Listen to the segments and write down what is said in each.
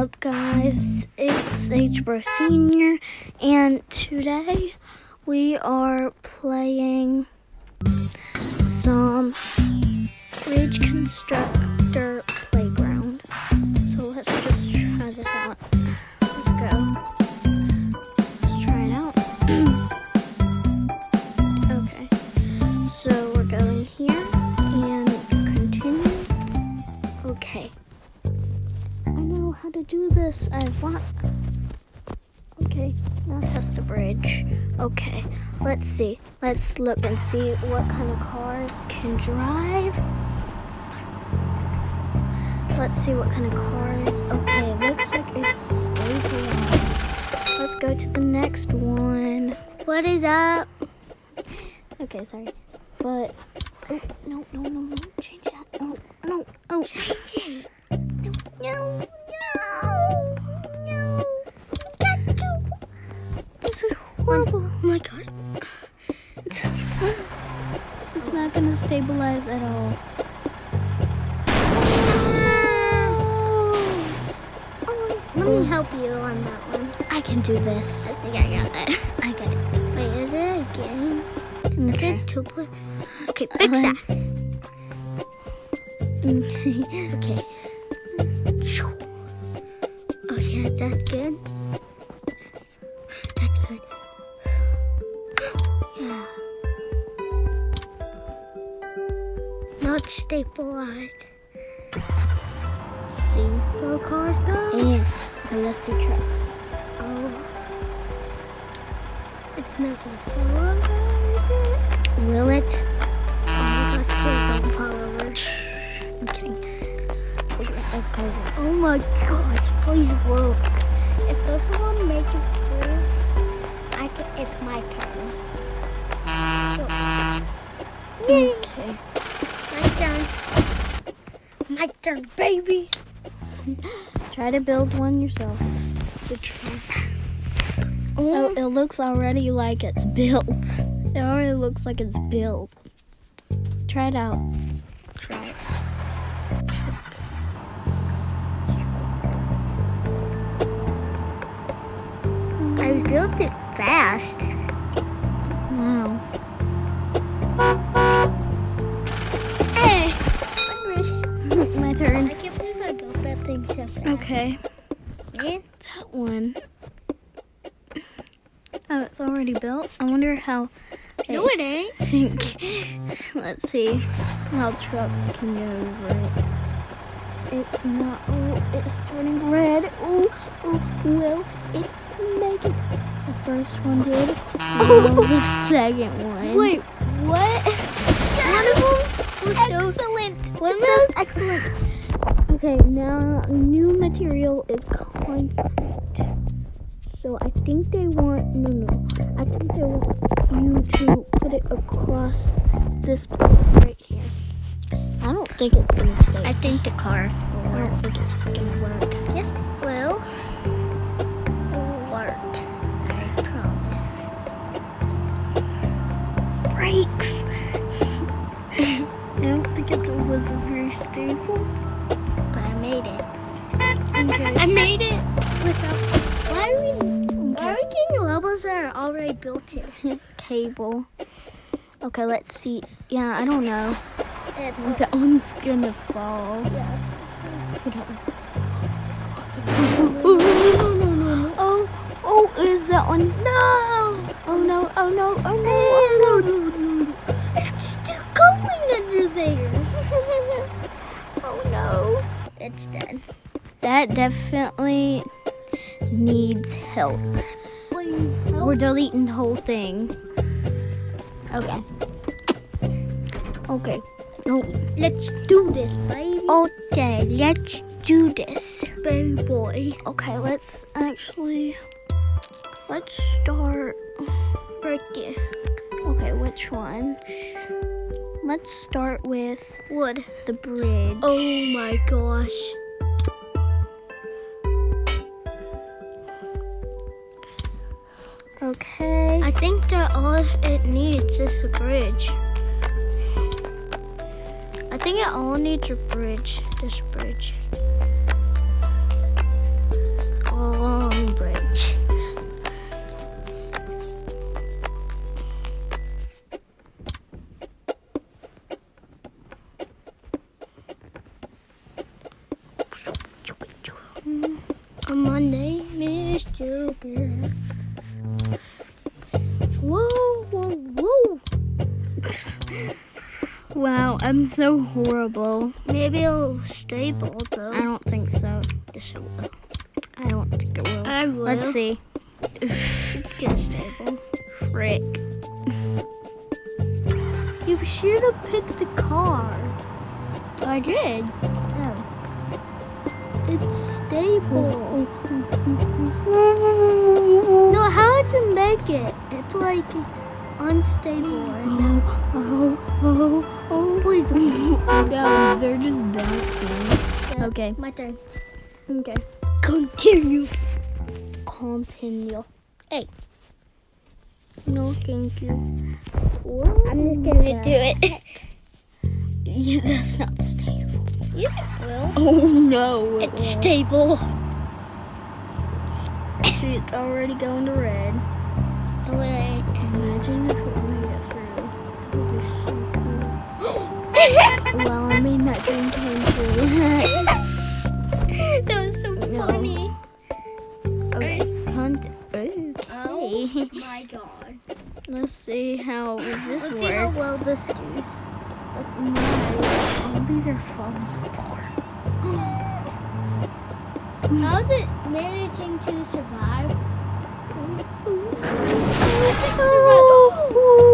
up, guys? It's H-Bro Senior, and today we are playing some Bridge Constructor Playground. So let's just try this out. Let's go. Let's try it out. Okay, so we're going here and continue. Okay. I know how to do this. Okay, now test the bridge. Okay, let's see. Let's look and see what kind of cars can drive. Let's see what kind of cars. Okay, it looks like it's stabilized. Let's go to the next one. What is up? Okay, sorry. But, oh, no. Change that. Oh. Change it. No. Got you. This is horrible. Oh my god. It's not gonna stabilize at all. Let me help you on that one. I can do this. I think I got that. I got it. Wait, is it a game? Okay. Is it 2 player? Okay, fix that. Okay. Oh yeah, that's good. That's good. Yeah. Not stabilized. See? Go cars go. And a rusty truck. Oh. It's not gonna fall over, is it? Will it? Oh my gosh, please don't fall over. I'm kidding. Okay. Oh my gosh, please work. If both of them make it through, it's my turn. So, yay! Okay. My turn, baby. Try to build one yourself. The truck. Oh, it looks already like it's built. It already looks like it's built. Try it out. Try it. I built it fast. Wow. Hey! My turn. I can't believe I built that thing so fast. Okay. Yeah. That one. Oh, it's already built. I wonder how. No, it ain't. I think. Let's see how trucks can go over it. It's not. Oh, it's turning red. Oh, will it make it? The first one did. Oh, the second one. Wait, what? One of them was excellent. One of them excellent. Okay, now new material is concrete. So I think they want I think they want you to put it across this place right here. I don't think it's gonna stay. I think the car I don't think it's gonna work. Yes, it will. Work. I promise. Brakes. I don't think it was very stable. But I made it. Okay. I made it without. Why are we getting levels that are already built in? Cable. Okay, let's see. Yeah, I don't know. And, That one's gonna fall. yeah. No. Oh, is that one? No. Oh no. It's still going under there. Oh no. It's dead. That definitely needs help. We're deleting the whole thing. Okay. No. Let's do this, baby. Okay, let's do this. Baby boy. Okay, let's start Right there. Okay, which one? Let's start with Wood. the bridge. Oh my gosh. Okay. I think that all it needs is a bridge. I think it all needs a bridge. This bridge. Super. Whoa, whoa, whoa. Wow, I'm so horrible. Maybe it'll stable though. I don't think so. Yes, it will. I don't think it will. I will. Let's see. It's gonna stable. Frick. You should have picked a car. I did. Oh. It's stable. No, how'd you make it? It's like unstable right now. Please. Yeah, they're just bouncing. Yeah, Okay. My turn. Okay. Continue. Continue. No, thank you. I'm just gonna do it. Yeah, that's not stable. Yes, it will. Oh no. It's stable. See, it's already going to red. Wait. Imagine if it made it through. That would be so cool. Well, I mean, that dream came true. That was so No. funny. Okay. Okay. Oh my god. Let's see how this Let's works. see how well this does. All these are falling apart. How's it managing to survive?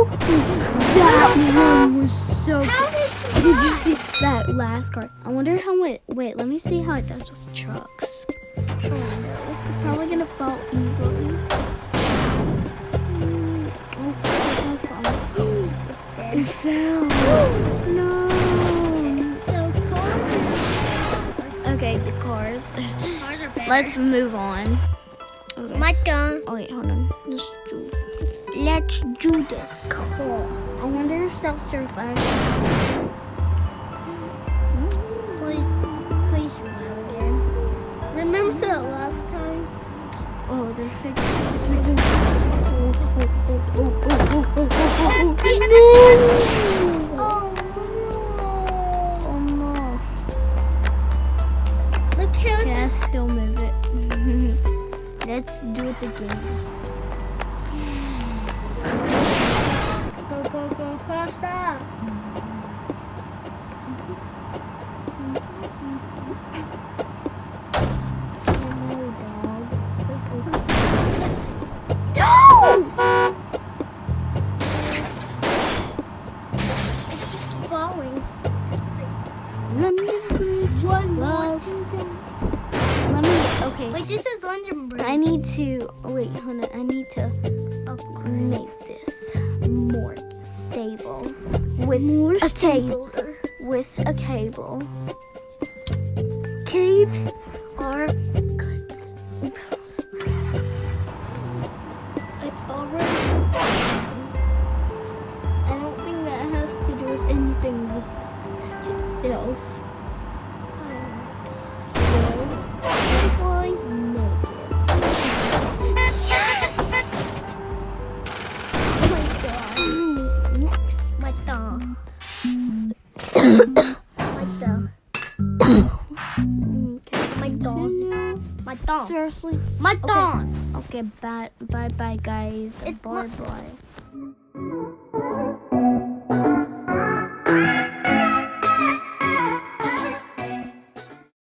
That one was so How good. did it survive? Did you see that last card? I wonder how it. Wait, let me see how it does with trucks. Oh no. It's probably gonna fall easily. Oh, it's gonna fall. It's dead. It fell. No. So cars. Okay, the cars. Cars are better. Let's move on. Okay. My turn. Oh wait, hold on. Let's do this. Cool. I wonder if they'll survive. Please survive again. Remember that last time? Oh, they're fixing. Oh no. Look how Can I still move it? Let's do it again. go faster. Falling. London Bridge. One Well, more. let me. Okay. Wait, this is London Bridge. I need to. Wait, hold on. I need to make this more stable with a cable. With a cable. Caves are good. It's already. I don't think that has to do with anything with itself. Why? Yes! Oh my god. Next. My dog. My dog. My dog. My dog. Seriously? My dog. Okay, bye bye guys. It's bye bye.